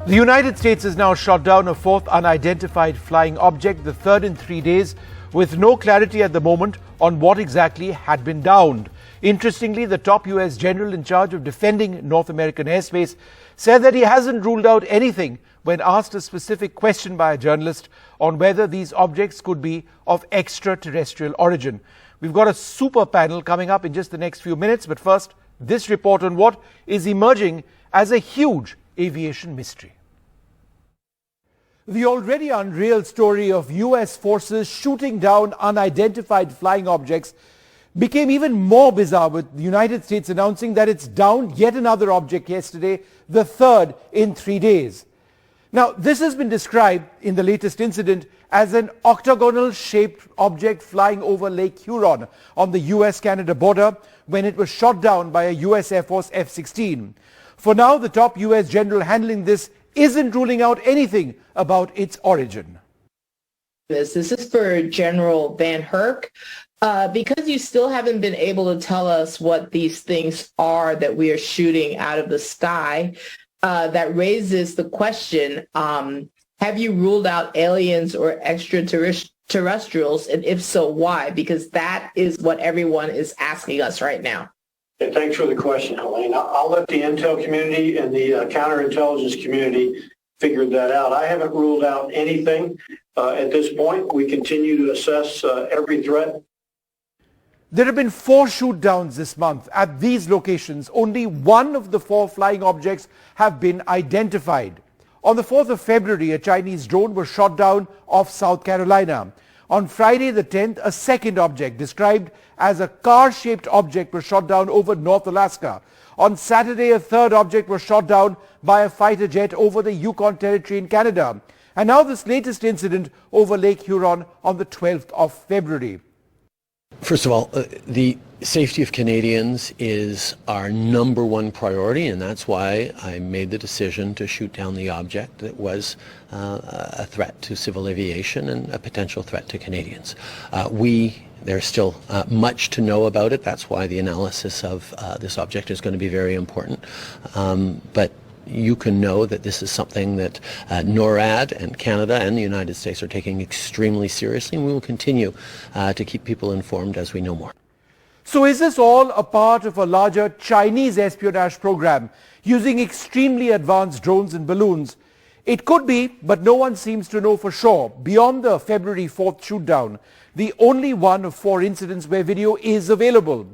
The United States has now shot down a fourth unidentified flying object, the third in 3 days, with no clarity at the moment on what exactly had been downed. Interestingly, the top US general in charge of defending North American airspace said that he hasn't ruled out anything when asked a specific question by a journalist on whether these objects could be of extraterrestrial origin. We've got a super panel coming up in just the next few minutes, but first, this report on what is emerging as a huge aviation mystery. The already unreal story of US forces shooting down unidentified flying objects became even more bizarre with the United States announcing that it's downed yet another object yesterday, the third in 3 days. Now, this has been described in the latest incident as an octagonal-shaped object flying over Lake Huron on the US-Canada border when it was shot down by a US Air Force F-16. For now, the top US general handling this isn't ruling out anything about its origin. This is for General Van Herk. Because you still haven't been able to tell us what these things are that we are shooting out of the sky, that raises the question, have you ruled out aliens or extraterrestrials, and if so, why? Because that is what everyone is asking us right now. And thanks for the question, Helene. I'll let the intel community and the counterintelligence community figure that out. I haven't ruled out anything at this point. We continue to assess every threat. There have been 4 shoot-downs this month at these locations. Only one of the 4 flying objects have been identified. On the 4th of February, a Chinese drone was shot down off South Carolina. On Friday the 10th, a second object described as a car-shaped object was shot down over North Alaska. On Saturday, a third object was shot down by a fighter jet over the Yukon Territory in Canada. And now this latest incident over Lake Huron on the 12th of February. First of all, the safety of Canadians is our number one priority, and that's why I made the decision to shoot down the object that was a threat to civil aviation and a potential threat to Canadians. There's still much to know about it. That's why the analysis of this object is going to be very important. But you can know that this is something that NORAD and Canada and the United States are taking extremely seriously, and we will continue to keep people informed as we know more. So is this all a part of a larger Chinese espionage program using extremely advanced drones and balloons? It could be, but no one seems to know for sure. Beyond the February 4th shoot-down, the only one of 4 incidents where video is available.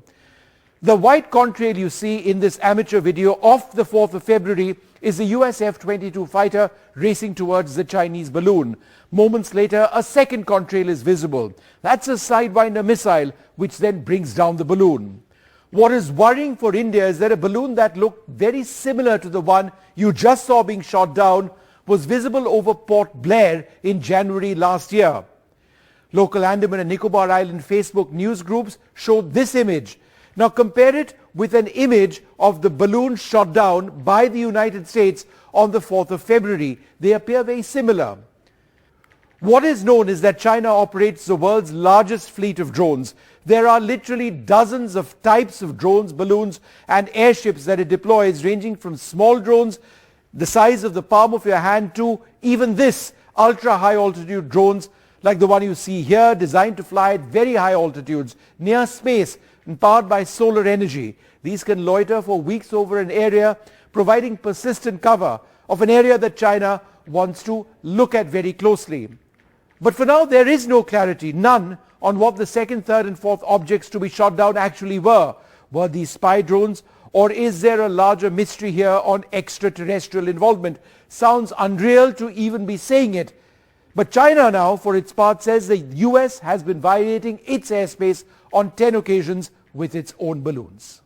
The white contrail you see in this amateur video of the 4th of February is the US F-22 fighter racing towards the Chinese balloon. Moments later, a second contrail is visible. That's a Sidewinder missile which then brings down the balloon. What is worrying for India is that a balloon that looked very similar to the one you just saw being shot down was visible over Port Blair in January last year. Local Andaman and Nicobar Island Facebook news groups showed this image. Now compare it with an image of the balloon shot down by the United States on the 4th of February. They appear very similar. What is known is that China operates the world's largest fleet of drones. There are literally dozens of types of drones, balloons and airships that it deploys, ranging from small drones the size of the palm of your hand to even this ultra-high altitude drones like the one you see here, designed to fly at very high altitudes near space and powered by solar energy. These can loiter for weeks over an area, providing persistent cover of an area that China wants to look at very closely. But for now, there is no clarity, none, on what the second, third and fourth objects to be shot down actually were. Were these spy drones, or is there a larger mystery here on extraterrestrial involvement? Sounds unreal to even be saying it. But China now, for its part, says the US has been violating its airspace on 10 occasions with its own balloons.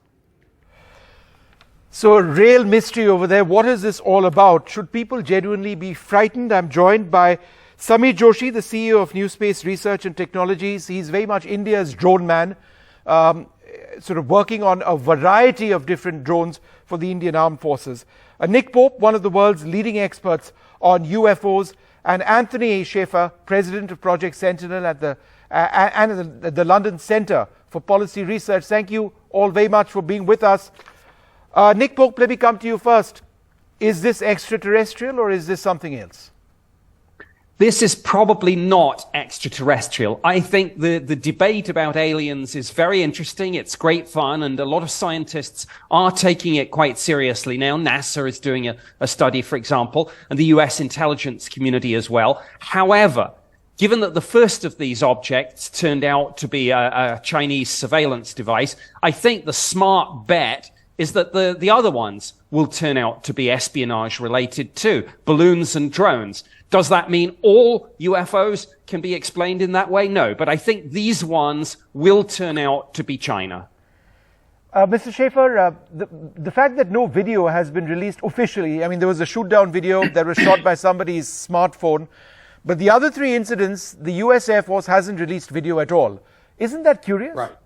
So a real mystery over there. What is this all about? Should people genuinely be frightened? I'm joined by Samir Joshi, the CEO of New Space Research and Technologies. He's very much India's drone man, sort of working on a variety of different drones for the Indian Armed Forces. Nick Pope, one of the world's leading experts on UFOs, and Anthony A. Schaefer, president of Project Sentinel at the London Centre for Policy Research. Thank you all very much for being with us. Nick Pope, let me come to you first. Is this extraterrestrial or is this something else? This is probably not extraterrestrial. I think the debate about aliens is very interesting. It's great fun, and a lot of scientists are taking it quite seriously now. NASA is doing a study, for example, and the US intelligence community as well. However, given that the first of these objects turned out to be a Chinese surveillance device, I think the smart bet is that the other ones will turn out to be espionage related too, balloons and drones. Does that mean all UFOs can be explained in that way? No, but I think these ones will turn out to be China. Mr. Schaefer, the fact that no video has been released officially, I mean, there was a shoot-down video that was shot by somebody's smartphone, but the other three incidents, the US Air Force hasn't released video at all. Isn't that curious? Right.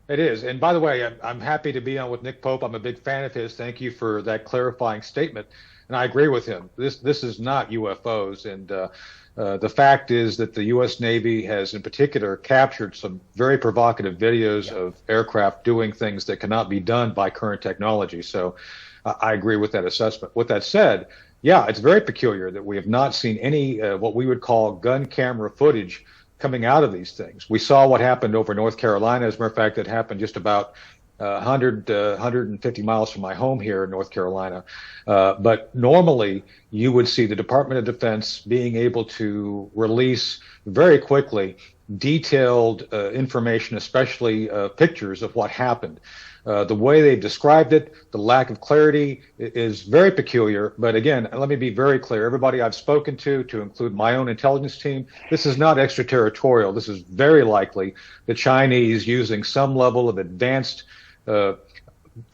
It is. And by the way, I'm happy to be on with Nick Pope. I'm a big fan of his. Thank you for that clarifying statement. And I agree with him. This is not UFOs. And the fact is that the U.S. Navy has, in particular, captured some very provocative videos of aircraft doing things that cannot be done by current technology. So I agree with that assessment. With that said, yeah, it's very peculiar that we have not seen any what we would call gun camera footage coming out of these things. We saw what happened over North Carolina. As a matter of fact, it happened just about 150 miles from my home here in North Carolina. But normally you would see the Department of Defense being able to release very quickly detailed information, especially pictures of what happened. The way they described it, the lack of clarity is very peculiar. But again, let me be very clear. Everybody I've spoken to include my own intelligence team, this is not extraterritorial. This is very likely the Chinese using some level of advanced to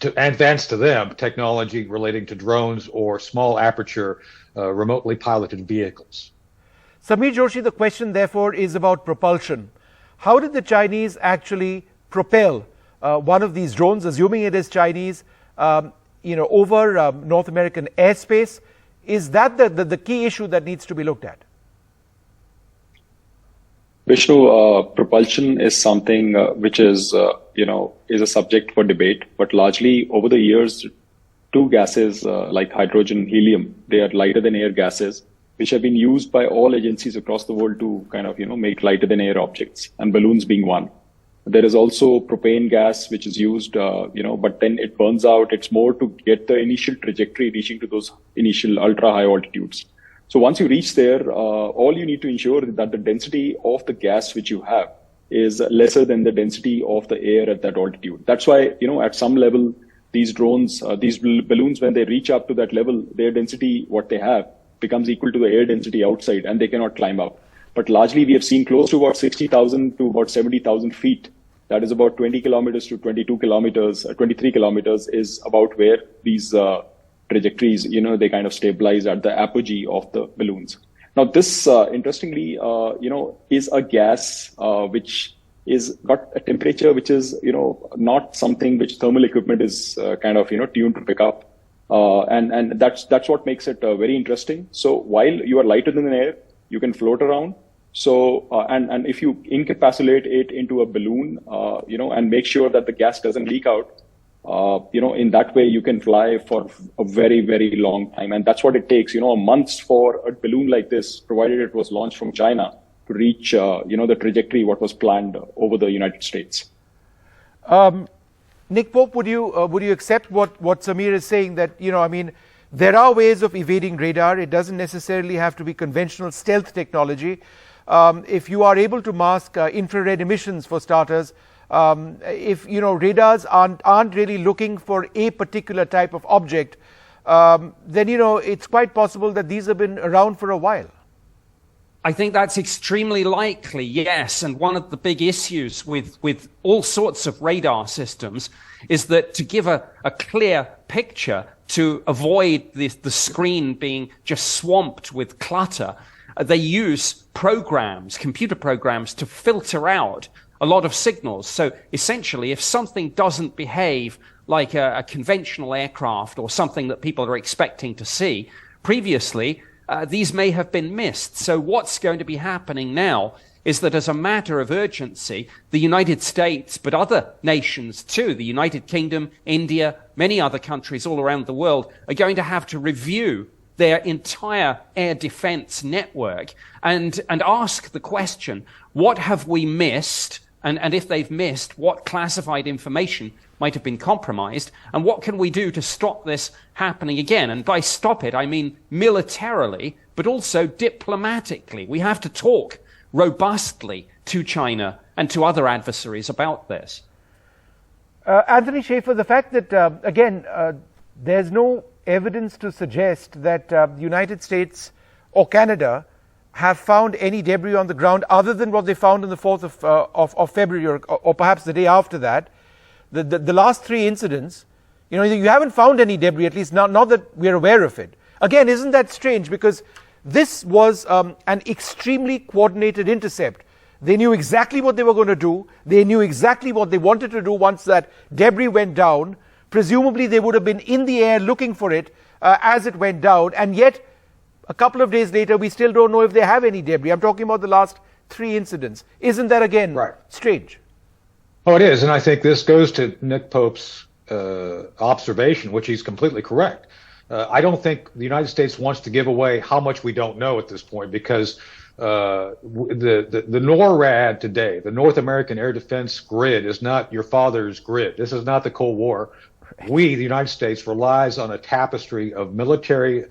them technology relating to drones or small aperture remotely piloted vehicles. Samir Joshi, the question therefore is about propulsion. How did the Chinese actually propel one of these drones, assuming it is Chinese, over North American airspace? Is that the key issue that needs to be looked at? Vishnu, propulsion is something which is, is a subject for debate. But largely over the years, two gases like hydrogen, helium, they are lighter than air gases, which have been used by all agencies across the world to kind of, make lighter than air objects, and balloons being one. There is also propane gas, which is used, but then it burns out. It's more to get the initial trajectory reaching to those initial ultra high altitudes. So once you reach there, all you need to ensure is that the density of the gas which you have is lesser than the density of the air at that altitude. That's why, at some level, these drones, these balloons, when they reach up to that level, their density, what they have, becomes equal to the air density outside, and they cannot climb up. But largely, we have seen close to about 60,000 to about 70,000 feet. That is about 20 kilometers to 22 kilometers, 23 kilometers is about where these trajectories, they kind of stabilize at the apogee of the balloons. Now, this, interestingly, is a gas which is got a temperature which is, not something which thermal equipment is kind of, tuned to pick up. And that's what makes it very interesting. So while you are lighter than air, you can float around. So, and if you encapsulate it into a balloon, and make sure that the gas doesn't leak out, in that way you can fly for a very, very long time. And that's what it takes, months for a balloon like this, provided it was launched from China, to reach, the trajectory what was planned over the United States. Nick Pope, would you accept what Samir is saying, that, there are ways of evading radar. It doesn't necessarily have to be conventional stealth technology. If you are able to mask infrared emissions, for starters, if radars aren't really looking for a particular type of object, then it's quite possible that these have been around for a while. I think that's extremely likely, yes. And one of the big issues with all sorts of radar systems is that to give a clear picture, to avoid the screen being just swamped with clutter, they use computer programs, to filter out a lot of signals. So essentially, if something doesn't behave like a conventional aircraft or something that people are expecting to see previously, these may have been missed. So what's going to be happening now is that as a matter of urgency, the United States, but other nations too, the United Kingdom, India, many other countries all around the world, are going to have to review their entire air defense network and ask the question, what have we missed? And if they've missed, what classified information might have been compromised? And what can we do to stop this happening again? And by stop it, I mean militarily, but also diplomatically. We have to talk robustly to China and to other adversaries about this. Anthony Schaefer, the fact that, there's no evidence to suggest that the United States or Canada have found any debris on the ground other than what they found on the 4th of February or perhaps the day after that. The last three incidents, you haven't found any debris, at least not that we're aware of it. Again, isn't that strange? Because this was an extremely coordinated intercept. They knew exactly what they were going to do. They knew exactly what they wanted to do once that debris went down. Presumably, they would have been in the air looking for it as it went down. And yet, a couple of days later, we still don't know if they have any debris. I'm talking about the last three incidents. Isn't that, again, strange? Oh, it is. And I think this goes to Nick Pope's observation, which he's completely correct. I don't think the United States wants to give away how much we don't know at this point, because the NORAD today, the North American Air Defense Grid, is not your father's grid. This is not the Cold War. We, the United States, relies on a tapestry of military,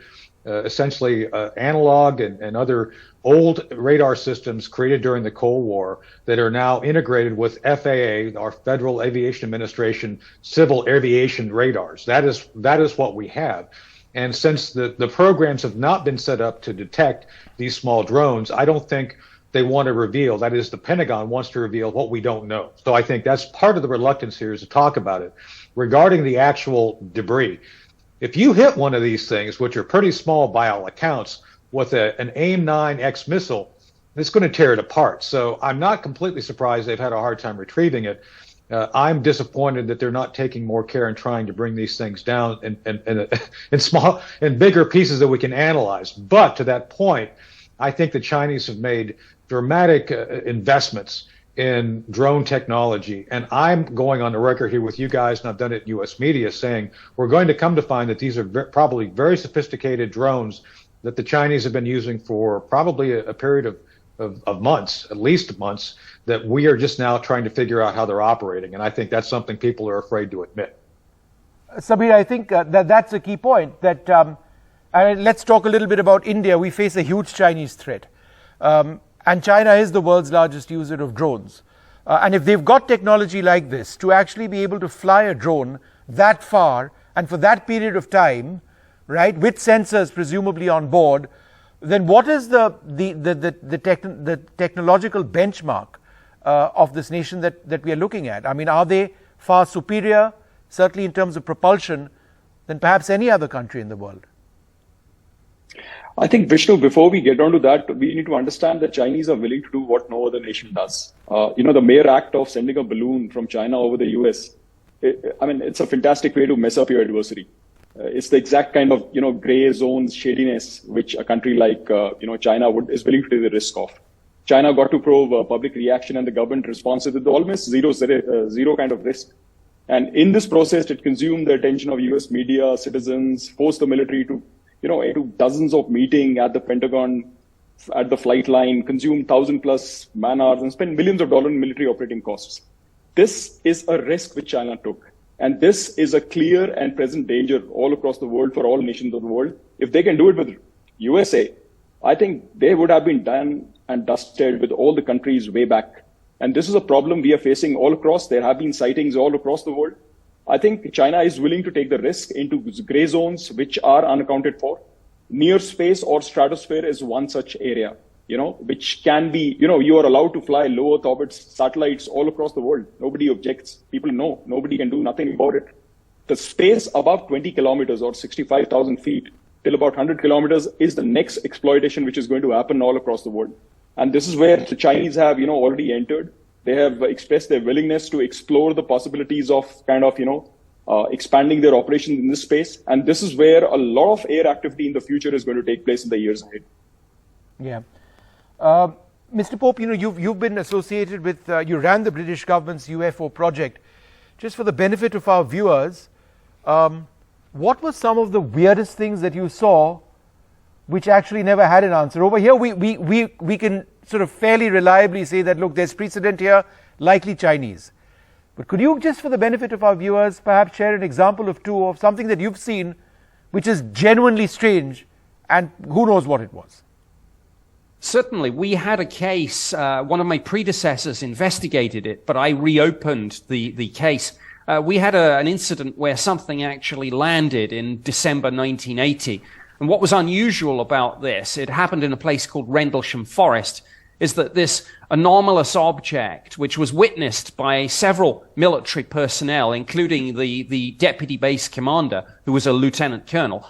essentially analog and other old radar systems created during the Cold War that are now integrated with FAA, our Federal Aviation Administration, civil aviation radars. That is what we have. And since the programs have not been set up to detect these small drones, I don't think they want to reveal, that is, the Pentagon wants to reveal what we don't know. So I think that's part of the reluctance here, is to talk about it. Regarding the actual debris, if you hit one of these things, which are pretty small by all accounts, with an AIM-9X missile, it's going to tear it apart. So I'm not completely surprised they've had a hard time retrieving it. I'm disappointed that they're not taking more care in trying to bring these things down in small and bigger pieces that we can analyze. But to that point, I think the Chinese have made dramatic investments in drone technology. And I'm going on the record here with you guys, and I've done it in U.S. media, saying we're going to come to find that these are probably very sophisticated drones that the Chinese have been using for probably a period of months, at least months, that we are just now trying to figure out how they're operating. And I think that's something people are afraid to admit. Samir, I think that's a key point. That let's talk a little bit about India. We face a huge Chinese threat. And China is the world's largest user of drones. And if they've got technology like this, to actually be able to fly a drone that far and for that period of time, right, with sensors presumably on board, then what is the technological benchmark of this nation that we are looking at? I mean, are they far superior, certainly in terms of propulsion, than perhaps any other country in the world? I think, Vishnu, before we get on to that, we need to understand that Chinese are willing to do what no other nation does. The mere act of sending a balloon from China over the US, it's a fantastic way to mess up your adversary. It's the exact kind of, gray zones, shadiness, which a country like, China is willing to take the risk of. China got to probe public reaction and the government responses with almost zero kind of risk. And in this process, it consumed the attention of US media, citizens, forced the military to into dozens of meetings at the Pentagon, at the flight line, consume 1,000+ man hours and spend millions of dollars in military operating costs. This is a risk which China took. And this is a clear and present danger all across the world for all nations of the world. If they can do it with USA, I think they would have been done and dusted with all the countries way back. And this is a problem we are facing all across. There have been sightings all across the world. I think China is willing to take the risk into gray zones, which are unaccounted for. Near space or stratosphere is one such area, which can be, you are allowed to fly low Earth orbit satellites all across the world. Nobody objects. People know. Nobody can do nothing about it. The space above 20 kilometers or 65,000 feet till about 100 kilometers is the next exploitation which is going to happen all across the world. And this is where the Chinese have, already entered. They have expressed their willingness to explore the possibilities of expanding their operations in this space. And this is where a lot of air activity in the future is going to take place in the years ahead. Yeah. Mr. Pope, you've been associated with, you ran the British government's UFO project. Just for the benefit of our viewers, what were some of the weirdest things that you saw which actually never had an answer? Over here, we can sort of fairly reliably say that, look, there's precedent here, likely Chinese. But could you, just for the benefit of our viewers, perhaps share an example of two of something that you've seen which is genuinely strange and who knows what it was? Certainly. We had a case, one of my predecessors investigated it, but I reopened the case. We had an incident where something actually landed in December 1980. And what was unusual about this, it happened in a place called Rendlesham Forest, is that this anomalous object, which was witnessed by several military personnel, including the deputy base commander, who was a lieutenant colonel,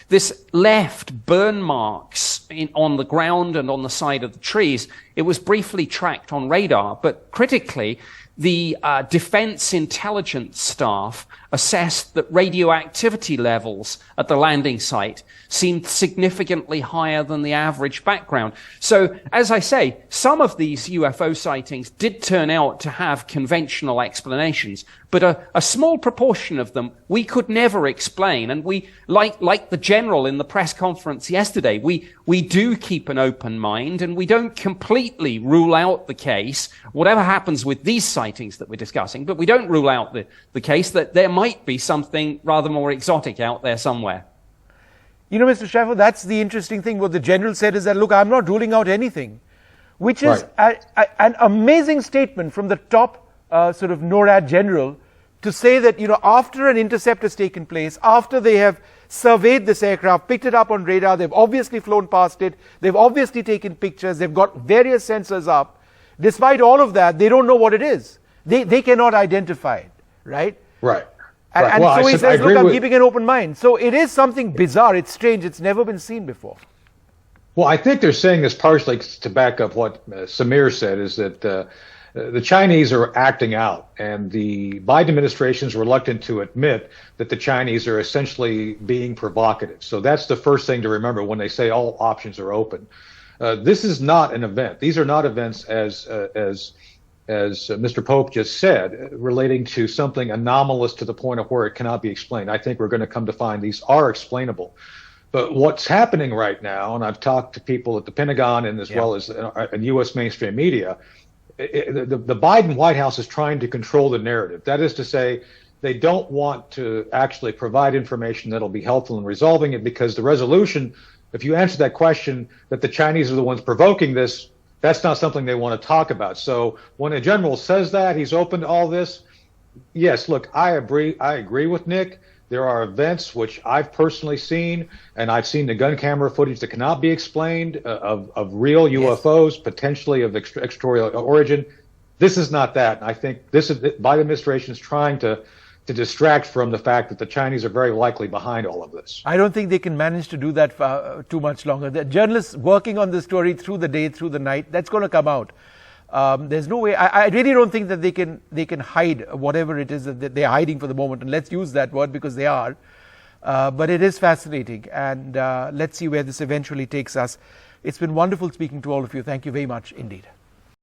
this left burn marks on the ground and on the side of the trees. It was briefly tracked on radar, but critically, the defense intelligence staff assessed that radioactivity levels at the landing site seemed significantly higher than the average background. So, as I say, some of these UFO sightings did turn out to have conventional explanations, but a small proportion of them we could never explain. And we, like the general in the press conference yesterday, we do keep an open mind and we don't completely rule out the case, whatever happens with these sightings that we're discussing, but we don't rule out the case that there might be something rather more exotic out there somewhere. You know, Mr. Schaffer, that's the interesting thing. What the general said is that, look, I'm not ruling out anything, which is an amazing statement from the top sort of NORAD general to say that, after an intercept has taken place, after they have surveyed this aircraft, picked it up on radar, they've obviously flown past it, they've obviously taken pictures, they've got various sensors up. Despite all of that, they don't know what it is. They cannot identify it, right? Right. And so he says, look, I'm keeping an open mind. So it is something bizarre. It's strange. It's never been seen before. Well, I think they're saying this partially to back up what Samir said, is that the Chinese are acting out, and the Biden administration is reluctant to admit that the Chinese are essentially being provocative. So that's the first thing to remember when they say all options are open. This is not an event. These are not events, as Mr. Pope just said, relating to something anomalous to the point of where it cannot be explained. I think we're going to come to find these are explainable. But what's happening right now, and I've talked to people at the Pentagon and as well as in U.S. mainstream media, the Biden White House is trying to control the narrative. That is to say, they don't want to actually provide information that'll be helpful in resolving it, because the resolution, if you answer that question that the Chinese are the ones provoking this, that's not something they want to talk about. So when a general says that he's open to all this, yes, look, I agree with Nick. There are events which I've personally seen, and I've seen the gun camera footage that cannot be explained of real UFOs, potentially of extraterrestrial origin. This is not that. I think this is Biden administration is trying to distract from the fact that the Chinese are very likely behind all of this. I don't think they can manage to do that for too much longer. The journalists working on the story through the day, through the night, that's going to come out. There's no way. I really don't think that they can hide whatever it is that they're hiding for the moment. And let's use that word because they are. But it is fascinating. And let's see where this eventually takes us. It's been wonderful speaking to all of you. Thank you very much indeed.